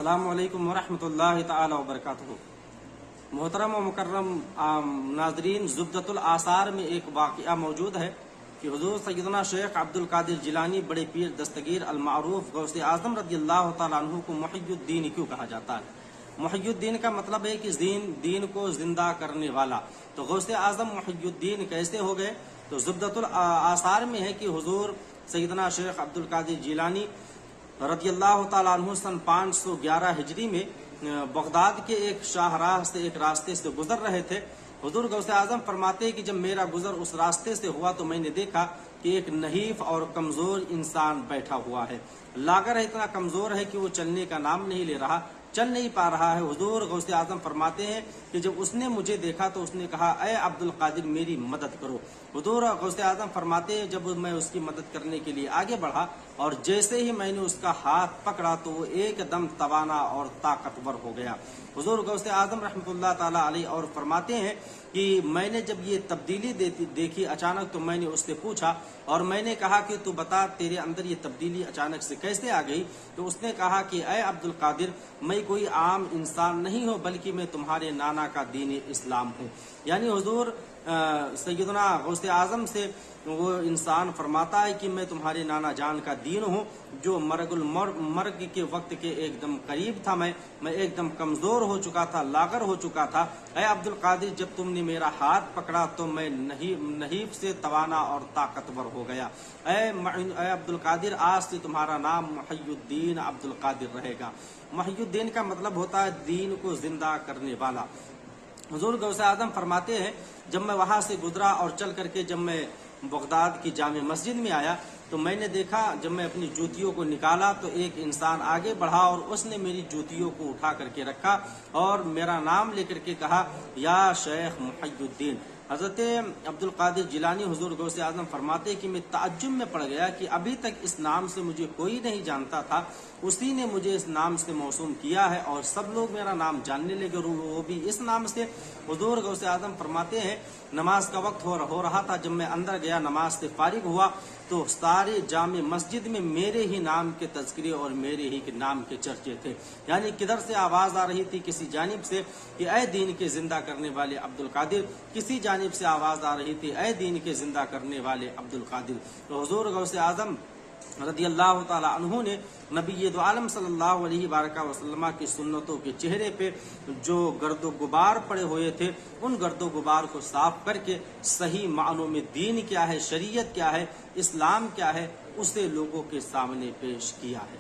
السلام علیکم ورحمۃ اللہ تعالی وبرکاتہ۔ محترم و مکرم ناظرین، زبدۃ الآثار میں ایک واقعہ موجود ہے کہ حضور سیدنا شیخ عبد القادر جیلانی بڑے پیر دستگیر المعروف غوث اعظم رضی اللہ تعالیٰ عنہ کو محی الدین کیوں کہا جاتا ہے؟ محی الدین کا مطلب ہے کہ دین کو زندہ کرنے والا۔ تو غوث اعظم محی الدین کیسے ہو گئے؟ تو زبدۃ الآثار میں ہے کہ حضور سیدنا شیخ عبد القادر جیلانی رضی اللہ تعالیٰ عنہ سن 511 ہجری میں بغداد کے ایک شاہراہ سے ایک راستے سے گزر رہے تھے۔ حضور غوث اعظم فرماتے ہیں کہ جب میرا گزر اس راستے سے ہوا تو میں نے دیکھا کہ ایک نحیف اور کمزور انسان بیٹھا ہوا ہے، لاگر اتنا کمزور ہے کہ وہ چلنے کا نام نہیں لے رہا، چل نہیں پا رہا ہے۔ حضور غوث اعظم فرماتے ہیں کہ جب اس نے مجھے دیکھا تو اس نے کہا، اے عبد القادر میری مدد کرو۔ حضور غوث اعظم فرماتے ہیں جب میں اس کی مدد کرنے کے لیے آگے بڑھا اور جیسے ہی میں نے اس کا ہاتھ پکڑا تو وہ ایک دم توانا اور طاقتور ہو گیا۔ حضور غوث اعظم رحمۃ اللہ تعالیٰ علیہ اور فرماتے ہیں کہ میں نے جب یہ تبدیلی دیکھی اچانک تو میں نے اس سے پوچھا اور میں نے کہا کہ تو بتا تیرے اندر یہ تبدیلی اچانک سے کیسے آ گئی؟ تو اس نے کہا کہ اے عبد القادر، میں کوئی عام انسان نہیں ہوں بلکہ میں تمہارے نانا کا دین اسلام ہوں۔ یعنی حضور سیدنا غوث اعظم سے وہ انسان فرماتا ہے کہ میں تمہارے نانا جان کا دین ہوں جو مرگ کے وقت کے ایک دم قریب تھا، میں ایک دم کمزور ہو چکا تھا، لاغر ہو چکا تھا۔ اے عبد القادر، جب تم نے میرا ہاتھ پکڑا تو میں نحیف سے توانا اور طاقتور ہو گیا۔ اے عبد القادر، آج سے تمہارا نام محی الدین عبد القادر رہے گا۔ محی الدین کا مطلب ہوتا ہے دین کو زندہ کرنے والا۔ حضور غوث اعظم فرماتے ہیں جب میں وہاں سے گزرا اور چل کر کے جب میں بغداد کی جامع مسجد میں آیا تو میں نے دیکھا جب میں اپنی جوتیوں کو نکالا تو ایک انسان آگے بڑھا اور اس نے میری جوتیوں کو اٹھا کر کے رکھا اور میرا نام لے کر کے کہا، یا شیخ محی الدین۔ حضرت عبد القادر جیلانی حضور غوث اعظم فرماتے کہ میں تعجب میں پڑ گیا کہ ابھی تک اس نام سے مجھے کوئی نہیں جانتا تھا، اسی نے مجھے اس نام سے موسوم کیا ہے اور سب لوگ میرا نام جاننے لگے، وہ بھی اس نام سے۔ حضور غوث اعظم فرماتے ہیں نماز کا وقت ہو رہا تھا، جب میں اندر گیا نماز سے فارغ ہوا تو سارے جامع مسجد میں میرے ہی نام کے تذکرے اور میرے ہی کے نام کے چرچے تھے۔ یعنی کدھر سے آواز آ رہی تھی؟ کسی جانب سے کہ اے دین کے زندہ کرنے والے عبد القادر، کسی جانب سے آواز آ رہی تھی اے دین کے زندہ کرنے والے عبد القادر۔ تو حضور غوث اعظم رضی اللہ تعالی عنہ نے نبی دو عالم صلی اللہ علیہ وآلہ وسلم کی سنتوں کے چہرے پہ جو گرد و غبار پڑے ہوئے تھے ان گرد و غبار کو صاف کر کے صحیح معنوں میں دین کیا ہے، شریعت کیا ہے، اسلام کیا ہے، اسے لوگوں کے سامنے پیش کیا ہے۔